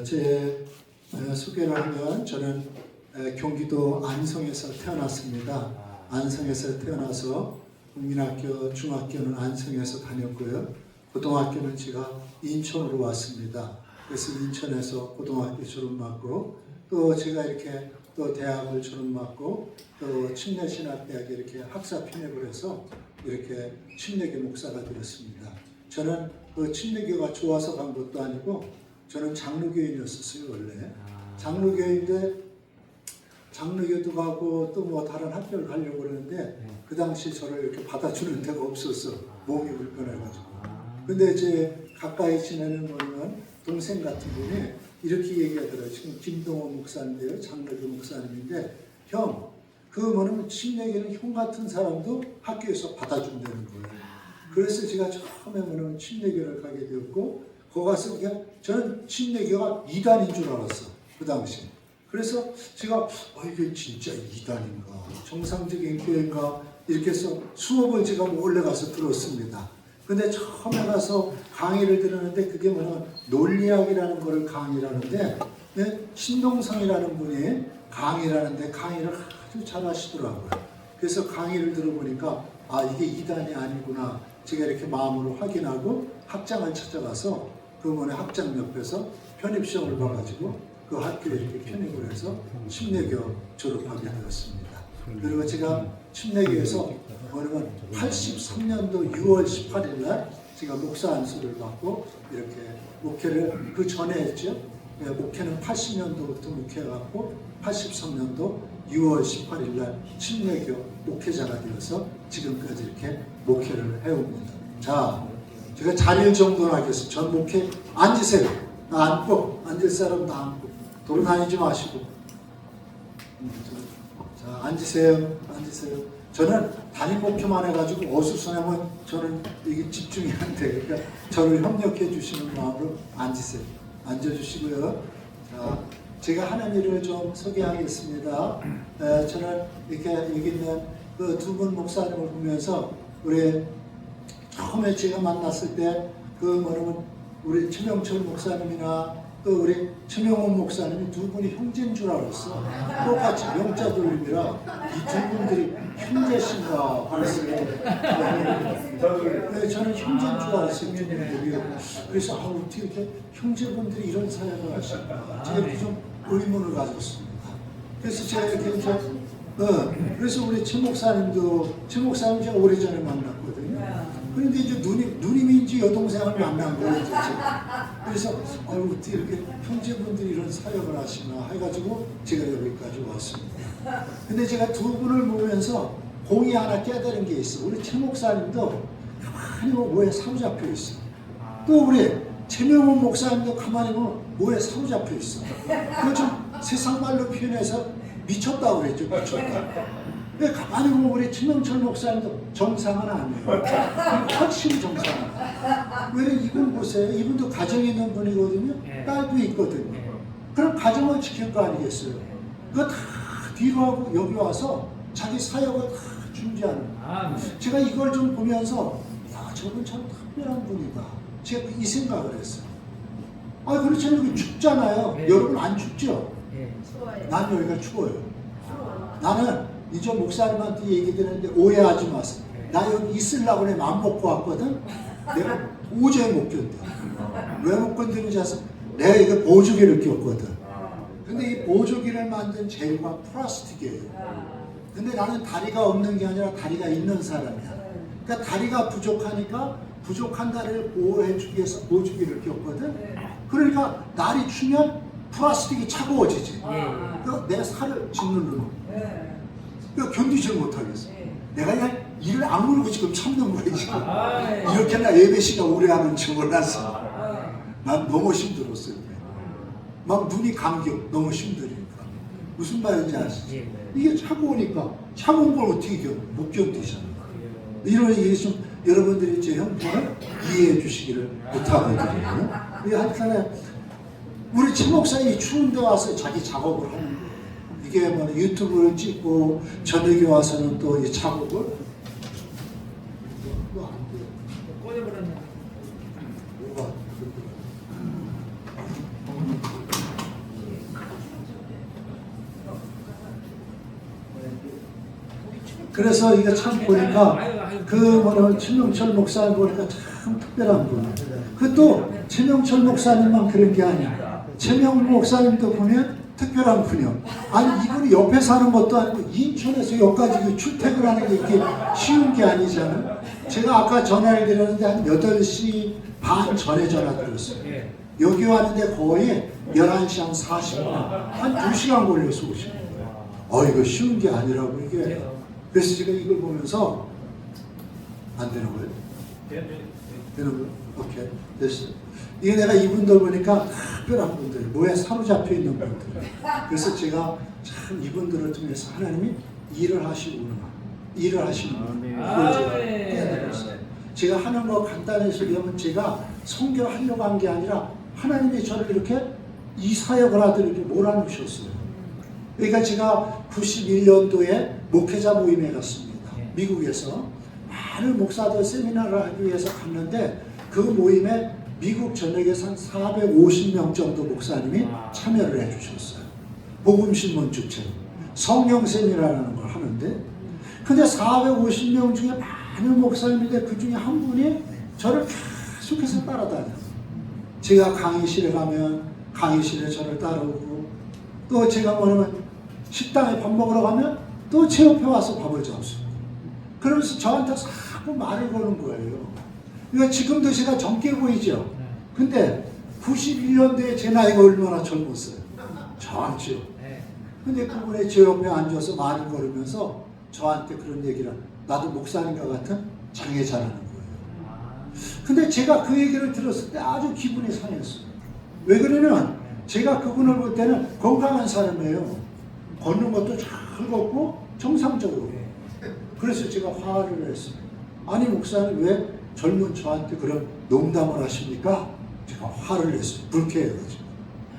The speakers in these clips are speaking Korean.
제 소개를 하면 저는 경기도 안성에서 태어났습니다. 안성에서 태어나서 국민학교, 중학교는 안성에서 다녔고요. 고등학교는 제가 인천으로 왔습니다. 그래서 인천에서 고등학교 졸업받고 또 제가 이렇게 또 대학을 졸업받고 또 침례신학대학에 이렇게 학사 편입을 해서 이렇게 침례교 목사가 되었습니다. 저는 그 침례교가 좋아서 간 것도 아니고 저는 장로교인이었었어요 원래. 장로교인데 장로교도 가고 또 뭐 다른 학교를 가려고 그러는데 그 당시 저를 이렇게 받아주는 데가 없었어. 몸이 불편해가지고. 근데 이제 가까이 지내는 분은 동생 같은 분이 이렇게 얘기하더라고요. 지금 김동원 목사인데요. 장로교 목사님인데 형, 그 뭐냐면 침례교는 형 같은 사람도 학교에서 받아준다는 거예요. 그래서 제가 처음에 뭐냐면 침례교를 가게 되었고 거기 가서 저는 침례교가 이단인 줄 알았어. 그 당시. 그래서 제가 이게 진짜 이단인가 정상적인 교회인가 이렇게 해서 수업을 제가 몰래 가서 들었습니다. 근데 처음에 가서 강의를 들었는데 그게 뭐냐면 논리학이라는 거를 강의를 하는데 신동성이라는 분이 강의를 하는데 강의를 아주 잘 하시더라고요. 그래서 강의를 들어보니까 이게 이단이 아니구나 제가 이렇게 마음으로 확인하고 학장을 찾아가서 그 학장 옆에서 편입시험을 봐가지고 그 학교에 이렇게 편입을 해서 침례교 졸업하게 되었습니다. 그리고 제가 침례교에서 뭐냐면 83년도 6월 18일 날 제가 목사 안수를 받고 이렇게 목회를 그 전에 했죠. 목회는 80년도부터 목회해갖고 83년도 6월 18일 날 침례교 목회자가 되어서 지금까지 이렇게 목회를 해옵니다. 자, 제가 자리를 정돈하겠습니다. 전 목회 앉으세요. 앉고 앉을 사람 다 앉고 돌아다니지 마시고. 자, 앉으세요. 앉으세요. 저는 단임 목표만 해가지고 어수선하면 저는 이게 집중이 안 돼. 그러니까 저를 협력해 주시는 마음으로 앉으세요. 앉아주시고요. 자, 제가 하는 일을 좀 소개하겠습니다. 저는 이렇게 여기 있는 그 두 분 목사님을 보면서 우리 처음에 제가 만났을 때 그 뭐냐면 우리 최명철 목사님이나 또 우리 최명원 목사님이 두 분이 형제인 줄 알았어. 똑같이 명자 돌림이라 이 두 분들이 형제신가 그랬어요. 저는 형제인 줄 알았어요. 두 분들이. 그래서 어떻게 이렇게 형제분들이 이런 사역을 하실까. 제가 이렇게 좀 의문을 가졌습니다. 그래서 제가 이렇게 그래서 우리 최 목사님도 제가 오래전에 만났거든요. 그런데 이제 누님인지 여동생을 만난 거예요. 그래서 어떻게 이렇게 형제분들이 이런 사역을 하시나 해가지고 제가 여기까지 왔습니다. 근데 제가 두 분을 보면서 공이 하나 깨달은 게 있어. 우리 최 목사님도 가만히 보면 뭐에 사로잡혀 있어. 또 우리 최명훈 목사님도 가만히 보면 뭐에 사로잡혀 있어. 그거 좀 세상 말로 표현해서 미쳤다고 그랬죠. 미쳤다. 근데 가만히 보면 우리 최명철 목사님도 정상은 아니에요. 확실히 정상은 아니에요. 왜냐면 이분 보세요. 이분도 가정이 있는 분이거든요. 딸도 있거든요. 그럼 가정을 지킬 거 아니겠어요. 그거 다 뒤로 하고 여기 와서 자기 사역을 다 준비하는. 제가 이걸 좀 보면서 저분 참 특별한 분이다. 제가 이 생각을 했어요. 그렇죠. 여기 춥잖아요. 여러분 안 춥죠? 난 여기가 추워요. 나는 이제 목사님한테 얘기 드렸는데 오해하지 마세요. 나 여기 있으려고 내 마음 먹고 왔거든. 내가 도저히 못 견뎌. 왜 못 견디는지 아세요? 내가 이거 보조기를 꼈거든. 근데 이 보조기를 만든 재료가 플라스틱이에요. 근데 나는 다리가 없는 게 아니라 다리가 있는 사람이야. 그러니까 다리가 부족하니까 부족한 다리를 보호해주기 위해서 보조기를 꼈거든. 그러니까 날이 추면 플라스틱이 차가워지지. 그러니까 내 살을 짓누르는 거야. 그러니까 견디지 못하겠어. 내가 그냥 이를 악물고 지금 참는 거야 지금. 이렇게나 예배 시간 오래 하는 줄 몰랐어. 난 너무 힘들었어요. 막 눈이 감겨. 너무 힘드니까. 무슨 말인지 아시죠? 이게 차가우니까 차가운 걸 어떻게 못 견디잖아. 이런 얘기 좀 여러분들이 제 형편을 이해해 주시기를 부탁드리고요. 하여튼 우리 최 목사님이 추운 데 와서 자기 작업을 하는 거예요. 이게 뭐 유튜브를 찍고 저녁에 와서는 또 이 작업을 꺼내버렸네. 뭐가? 그래서 이거 참 보니까 그 뭐냐 최명철 목사님 보니까 참 특별한 분. 그또 최명철 목사님만 그런 게 아니야. 최명 목사님도 보면 특별한 분이요. 아니 이분이 옆에 사는 것도 아니고 인천에서 여기까지 출퇴근하는 게 이렇게 쉬운 게 아니잖아요. 제가 아까 전화를 드렸는데 한 8시 반 전에 전화 드렸어요. 여기 왔는데 거의 11시 한 40분, 한 2시간 걸려서 오시는 거예요. 이거 쉬운 게 아니라고 이게. 그래서 제가 이걸 보면서 안 되는 거예요? 되는 거예요? 오케이. 됐어요. 이게 내가 이분들 보니까 특별한 분들, 뭐에 사로잡혀 있는 분들. 그래서 제가 참 이분들을 통해서 하나님이 일을 하시구나. 일을 하시는구나. 그걸 제가 깨달았어요. 제가 하는 거 간단히 소개하면 제가 선교하려고 한 게 아니라 하나님이 저를 이렇게 이 사역을 하도록 이렇게 몰아넣으셨어요. 그러니까 제가 91년도에 목회자 모임에 갔습니다. 미국에서 많은 목사들 세미나를 하기 위해서 갔는데 그 모임에 미국 전역에서 한 450명 정도 목사님이 참여를 해주셨어요. 복음신문 주체로 성령 세미나라는 걸 하는데 근데 450명 중에 많은 목사님인데 그 중에 한 분이 저를 계속해서 따라다녀요. 제가 강의실에 가면 강의실에 저를 따라오고 또 제가 뭐냐면 식당에 밥 먹으러 가면 또 제 옆에 와서 밥을 잡수고 그러면서 저한테 자꾸 말을 거는 거예요. 그러니까 지금도 제가 젊게 보이죠. 근데 91년도에 제 나이가 얼마나 젊었어요. 젊죠. 근데 그분이 제 옆에 앉아서 말을 걸으면서 저한테 그런 얘기를 나도 목사님과 같은 장애자라는 거예요. 근데 제가 그 얘기를 들었을 때 아주 기분이 상했어요. 왜 그러냐면 제가 그분을 볼 때는 건강한 사람이에요. 걷는 것도 잘 걷고 정상적으로. 그래서 제가 화를 했어요. 아니 목사님 왜 젊은 저한테 그런 농담을 하십니까? 제가 화를 냈어요. 불쾌해가지고.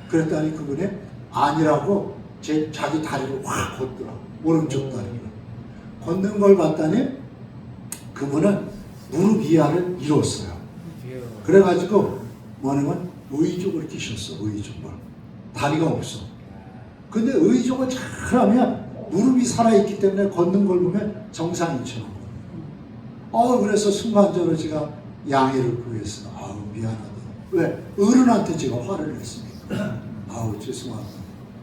그랬더니 그분이 아니라고 자기 다리를 확 걷더라고. 오른쪽 다리를. 걷는 걸 봤더니 그분은 무릎 이하를 잃었어요. 그래가지고 뭐냐면 의족을 끼셨어. 의족을. 다리가 없어. 근데 의족을 잘하면 무릎이 살아있기 때문에 걷는 걸 보면 정상인처럼. 그래서 순간적으로 제가 양해를 구했어요. 미안하다. 왜? 어른한테 제가 화를 냈으니까. 죄송하다.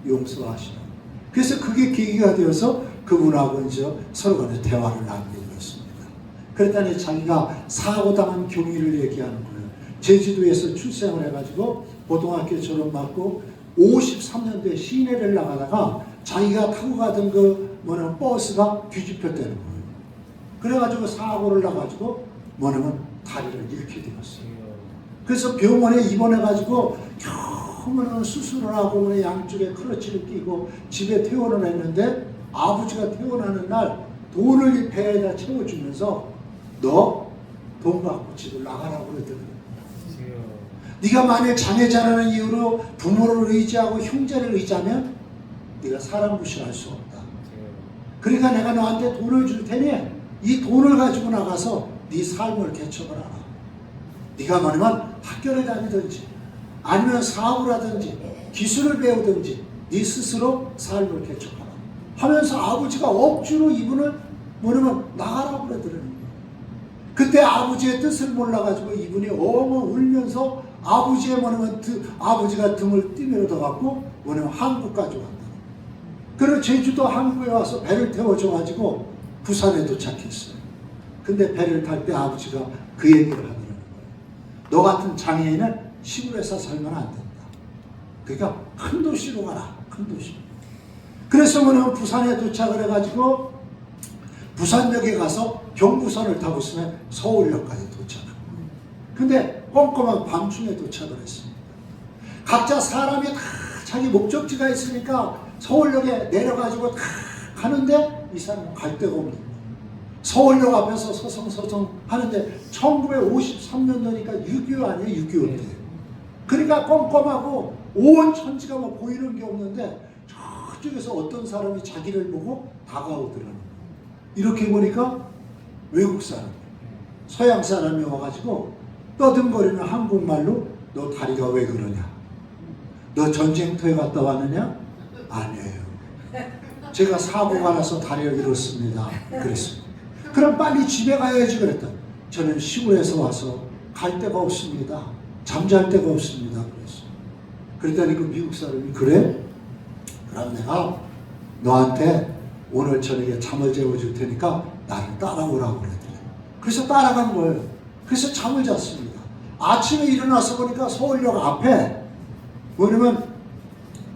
용서하시라. 그래서 그게 계기가 되어서 그분하고 이제 서로 간에 대화를 나누게 되었습니다. 그랬더니 자기가 사고당한 경위를 얘기하는 거예요. 제주도에서 출생을 해가지고 고등학교 졸업받고 53년도에 시내를 나가다가 자기가 타고 가던 그 버스가 뒤집혔다는 거예요. 그래가지고 사고를 나가지고 다리를 잃게 되었어요. 그래서 병원에 입원해가지고 겨우 수술을 하고 양쪽에 크러치를 끼고 집에 퇴원을 했는데 아버지가 퇴원하는 날 돈을 배에다 채워주면서 너 돈 갖고 집을 나가라고 그러더라고요. 네가 만약 장애자라는 이유로 부모를 의지하고 형제를 의지하면 네가 사람 무시할 수 없다. 그러니까 내가 너한테 돈을 줄 테니 이 돈을 가지고 나가서 네 삶을 개척을 하라. 네가 말하면 학교를 다니든지 아니면 사업을 하든지 기술을 배우든지 네 스스로 삶을 개척하라 하면서 아버지가 억지로 이분을 나가라고 그러더라고요. 그때 아버지의 뜻을 몰라가지고 이분이 엉엉 울면서 아버지의 아버지가 등을 뛰밀어다 갖고 한국까지 왔다. 그리고 제주도 한국에 와서 배를 태워줘가지고 부산에 도착했어요. 근데 배를 탈 때 아버지가 그 얘기를 하더라고요. 너 같은 장애인은 시골에서 살면 안 된다. 그러니까 큰 도시로 가라. 큰 도시. 그래서 부산에 도착을 해가지고 부산역에 가서 경부선을 타고 있으면 서울역까지 도착합니다. 근데 꼼꼼한 밤중에 도착을 했습니다. 각자 사람이 다 자기 목적지가 있으니까 서울역에 내려가지고 다 가는데 이 사람은 갈 데가 없는 거예요. 서울역 앞에서 서성서성 하는데 1953년도니까 6.25 아니에요? 6.25 때. 그러니까 꼼꼼하고 온 천지가 보이는 게 없는데 저쪽에서 어떤 사람이 자기를 보고 다가오더라는 거예요. 이렇게 보니까 외국 사람, 서양 사람이 와가지고 떠듬거리는 한국말로 너 다리가 왜 그러냐? 너 전쟁터에 갔다 왔느냐? 아니에요. 제가 사고가 나서 다리를 잃었습니다. 그랬습니다. 그럼 빨리 집에 가야지 그랬다. 저는 시골에서 와서 갈 데가 없습니다. 잠잘 데가 없습니다. 그랬어요. 그랬더니 그 미국 사람이 그래? 그럼 내가 너한테 오늘 저녁에 잠을 재워줄 테니까 나를 따라오라고 그랬더니 그래서 따라간 거예요. 그래서 잠을 잤습니다. 아침에 일어나서 보니까 서울역 앞에 뭐냐면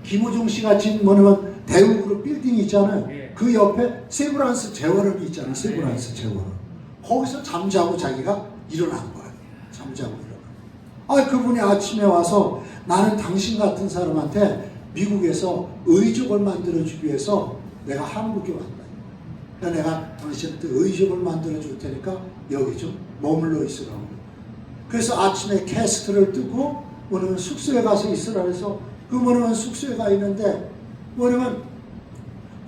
김호중 씨가 진 뭐냐면 대우그룹 빌딩이 있잖아요. 그 옆에 세브란스 재활원이 있잖아요. 세브란스 재활원. 거기서 잠자고 자기가 일어난 거예요. 잠자고 일어난. 그분이 아침에 와서 나는 당신 같은 사람한테 미국에서 의족을 만들어주기 위해서 내가 한국에 왔다. 그러니까 내가 당신한테 의족을 만들어줄 테니까 여기 좀 머물러 있으라고. 그래서 아침에 캐스트를 뜨고 뭐냐면 숙소에 가서 있으라 해서 그 뭐냐면 숙소에 가 있는데 뭐냐면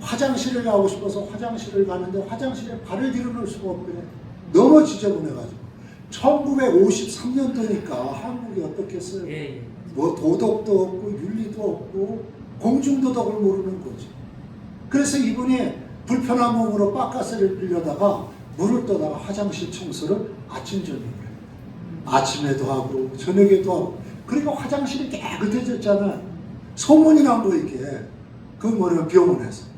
화장실을 가고 싶어서 화장실을 가는데 화장실에 발을 들여놓을 수가 없더래. 너무 지저분해가지고. 1953년도니까 한국이 어떻겠어요? 뭐 도덕도 없고 윤리도 없고 공중도덕을 모르는 거지. 그래서 이분이 불편한 몸으로 바깥을 빌려다가 물을 떠다가 화장실 청소를 아침 저녁을 해요. 아침에도 하고 저녁에도 하고. 그러니까 화장실이 깨끗해졌잖아. 소문이 난 거 이게. 그 뭐냐면 병원에서.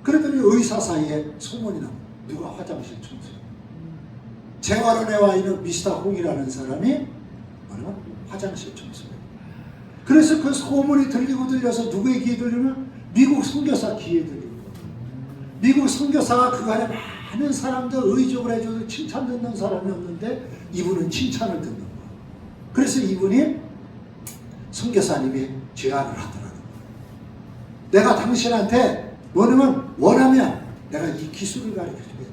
그랬더니 의사 사이에 소문이 나. 누가 화장실 청소해. 재활원에 와 있는 미스터 홍이라는 사람이 뭐냐면 화장실 청소해. 그래서 그 소문이 들리고 들려서 누구의 귀에 들리면 미국 선교사 귀에 들리는 거예요. 미국 선교사가 그간에 많은 사람들 의족을 해줘도 칭찬 듣는 사람이 없는데 이분은 칭찬을 듣는 거예요. 그래서 이분이 선교사님이 제안을 하더라고요. 내가 당신한테 뭐냐면 원하면 내가 이 기술을 가르쳐 주겠다.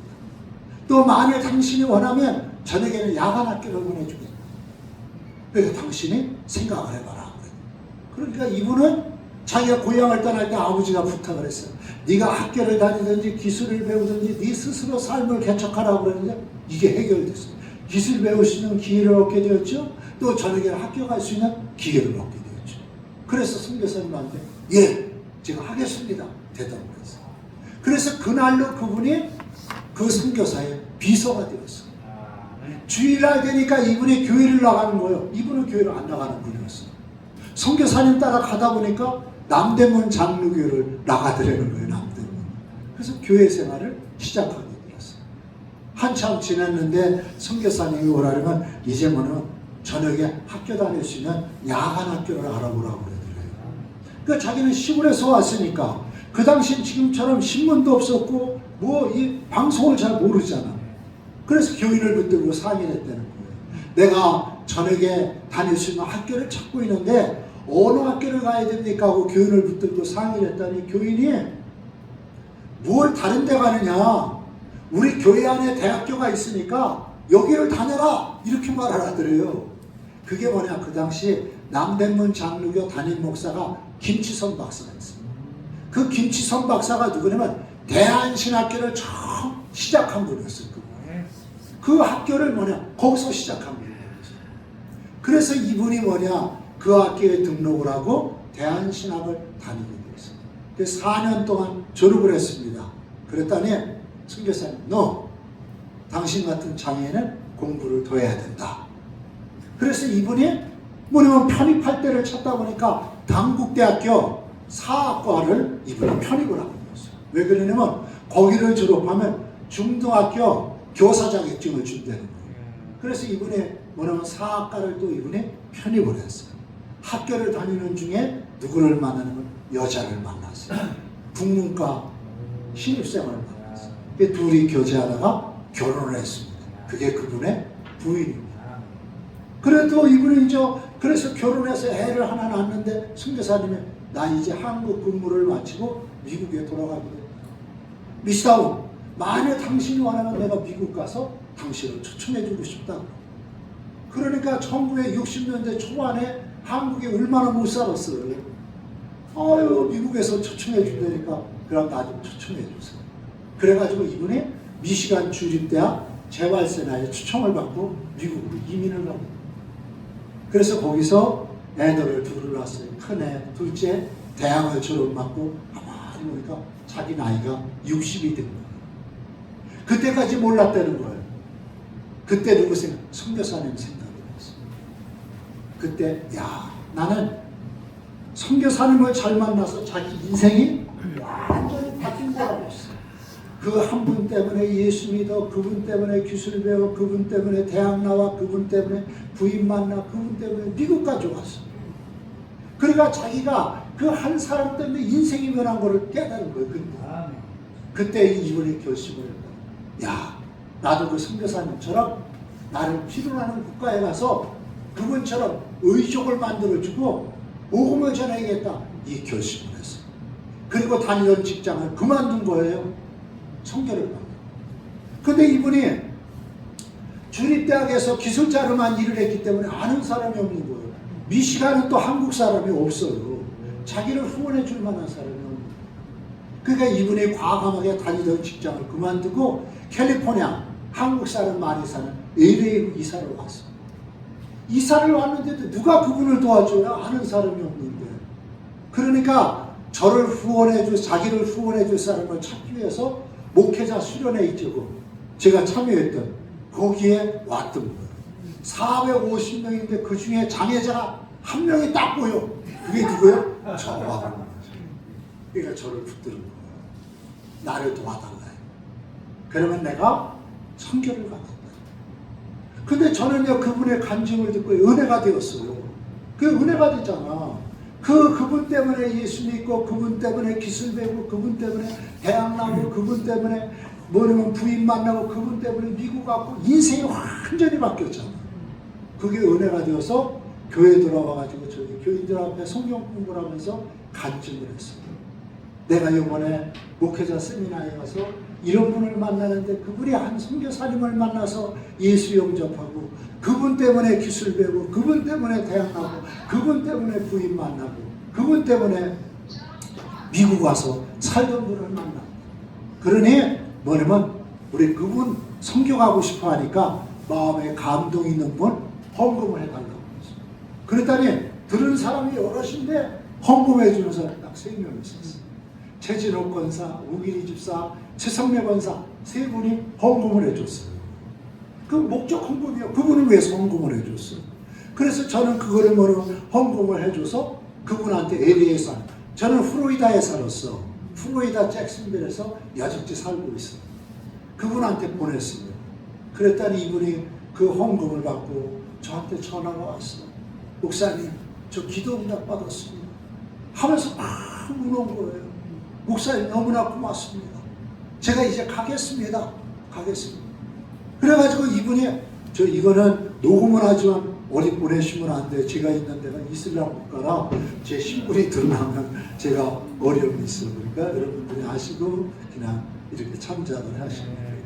또 만일 당신이 원하면 저녁에는 야간 학교를 보내주겠다. 그래서 당신이 생각을 해봐라. 그러니까 이분은 자기가 고향을 떠날 때 아버지가 부탁을 했어요. 네가 학교를 다니든지 기술을 배우든지 네 스스로 삶을 개척하라고 그랬는데 이게 해결됐어요. 기술 배울 수 있는 기회를 얻게 되었죠. 또 저녁에 학교 갈 수 있는 기회를 얻게 되었죠. 그래서 선교사님한테 예, 제가 하겠습니다. 대답을 했어요. 그래서 그날로 그분이 그 선교사의 비서가 되었어요. 주일날 되니까 이분이 교회를 나가는 거예요. 이분은 교회를 안 나가는 분이었어요. 선교사님 따라 가다 보니까 남대문 장로교를 나가더라는 거예요. 남대문. 그래서 교회 생활을 시작하게 되었어요. 한참 지났는데 선교사님이 오라면 이제 뭐는 저녁에 학교 다닐 수 있는 야간 학교를 알아보라고 그러더래요. 그러니까 자기는 시골에서 왔으니까 그 당시 지금처럼 신문도 없었고 뭐 이 방송을 잘 모르잖아. 그래서 교인을 붙들고 상의를 했다는 거예요. 내가 저녁에 다닐 수 있는 학교를 찾고 있는데 어느 학교를 가야 됩니까? 하고 교인을 붙들고 상의를 했더니 교인이 뭘 다른 데 가느냐, 우리 교회 안에 대학교가 있으니까 여기를 다녀라 이렇게 말을 하더래요. 그게 뭐냐, 그 당시 남대문 장로교 담임 목사가 김치선 박사가 있어요. 그 김치선 박사가 누구냐면 대한신학교를 처음 시작한 분이었어요. 그 학교를 뭐냐, 거기서 시작한 분이었어요. 그래서 이분이 뭐냐, 그 학교에 등록을 하고 대한신학을 다니게 되었어요. 그래서 4년 동안 졸업을 했습니다. 그랬더니 선교사님, 너 당신 같은 장애인은 공부를 더 해야 된다. 그래서 이분이 뭐냐면 편입할 때를 찾다 보니까 당국대학교 사학과를 이분이 편입을 하고 있었어요. 왜 그러냐면 거기를 졸업하면 중등학교 교사 자격증을 준다는 거예요. 그래서 이분이 뭐냐면 사학과를 또 이분이 편입을 했어요. 학교를 다니는 중에 누구를 만나는 여자를 만났어요. 국문과 신입생을 만났어요. 둘이 교제하다가 결혼을 했습니다. 그게 그분의 부인입니다. 그래도 이분이 이제 그래서 결혼해서 애를 하나 낳았는데 선교사님이 나 이제 한국 근무를 마치고 미국에 돌아가게 됐다. 미스다운, 만약 당신이 원하면 내가 미국 가서 당신을 초청해주고 싶다고. 그러니까 1960년대 초반에 한국에 얼마나 못 살았어요. 아유, 미국에서 초청해준다니까 그럼 나 좀 초청해주세요. 그래가지고 이분이 미시간 주립대학 재활센터에 초청을 받고 미국으로 이민을 가고, 그래서 거기서 애들을 둘을 낳았어요. 큰애, 둘째 대학을 졸업받고 아마 보니까 자기 나이가 60이 된 거예요. 그때까지 몰랐다는 거예요. 그때 누구 생각? 선교사님 생각이 났어요. 그때 야, 나는 선교사님을 잘 만나서 자기 인생이 완전히 바뀐 거라고 했어요. 그 한 분 때문에 예수 믿어, 그분 때문에 기술 배워, 그분 때문에 대학 나와, 그분 때문에 부인 만나, 그분 때문에 미국까지 왔어. 그러니까 자기가 그 한 사람 때문에 인생이 변한 거를 깨달은 거예요. 그때 이분이 결심을 했다. 야, 나도 그 선교사님처럼 나를 필요하는 국가에 가서 그분처럼 의족을 만들어주고 복음을 전해야겠다. 이 결심을 했어요. 그리고 다니던 직장을 그만둔 거예요. 선교를 받고. 근데 이분이 주립대학에서 기술자로만 일을 했기 때문에 아는 사람이 없는 거예요. 미시간은 또 한국 사람이 없어요. 자기를 후원해 줄 만한 사람이 없는 거예요. 그러니까 이분이 과감하게 다니던 직장을 그만두고 캘리포니아, 한국 사람 많이 사는 LA로 이사를 왔어요. 이사를 왔는데도 누가 그분을 도와줘야 아는 사람이 없는데. 그러니까 저를 후원해줄, 자기를 후원해줄 사람을 찾기 위해서 목회자 수련회 있죠. 제가 참여했던 거기에 왔던 거예요. 450명인데 그 중에 장애자가 한 명이 딱 보여. 그게 누구예요? 저하고. 그러니까 저를 붙드는 거예요. 나를 도와달라요. 그러면 내가 선교를 가겠다. 근데 저는요, 그분의 간증을 듣고 은혜가 되었어요. 그 은혜가 됐잖아. 그분 때문에 예수 믿고, 그분 때문에 기술 배우고, 그분 때문에 대학 나고, 그분 때문에 뭐냐면 부인 만나고, 그분 때문에 미국 가고, 인생이 완전히 바뀌었잖아. 그게 은혜가 되어서 교회 들어와가지고 저희 교인들 앞에 성경 공부를 하면서 간증을 했어요. 내가 이번에 목회자 세미나에 가서 이런 분을 만나는데 그분이 한 선교사님을 만나서 예수 영접하고, 그분 때문에 기술 배우고, 그분 때문에 대학 나고, 그분 때문에 부인 만나고, 그분 때문에 미국 와서 살던 분을 만나. 그러니 뭐냐면 우리 그분 선교 가고 싶어 하니까 마음에 감동 있는 분 헌금을 해달라고 했어요. 그랬더니 들은 사람이 여럿인데 헌금해 주는 사람이 딱 3명 있었어요. 최진호 권사, 우길이 집사, 최성래 권사 3분이 헌금을 해줬어요. 그 목적 헌금이요. 그분을 위해서 헌금을 해줬어요. 그래서 저는 그거를 헌금을 해줘서 그분한테 LA에 살아요. 저는 플로리다에 살았어. 플로리다 잭슨빌에서 야적지 살고 있어요. 그분한테 보냈어요. 그랬더니 이분이 그 헌금을 받고 저한테 전화가 왔어. 목사님, 저 기도 응답 받았습니다. 하면서 막 우는 거예요. 목사님 너무나 고맙습니다. 제가 이제 가겠습니다. 그래가지고 이분이 저 이거는 녹음을 하지만 어디 보내시면 안 돼요. 제가 있는 데가 이슬람 국가라 제 신분이 드러나면 제가 어려움이 있어요. 그러니까 여러분들이 아시고 그냥 이렇게 참작을 하시면 돼요.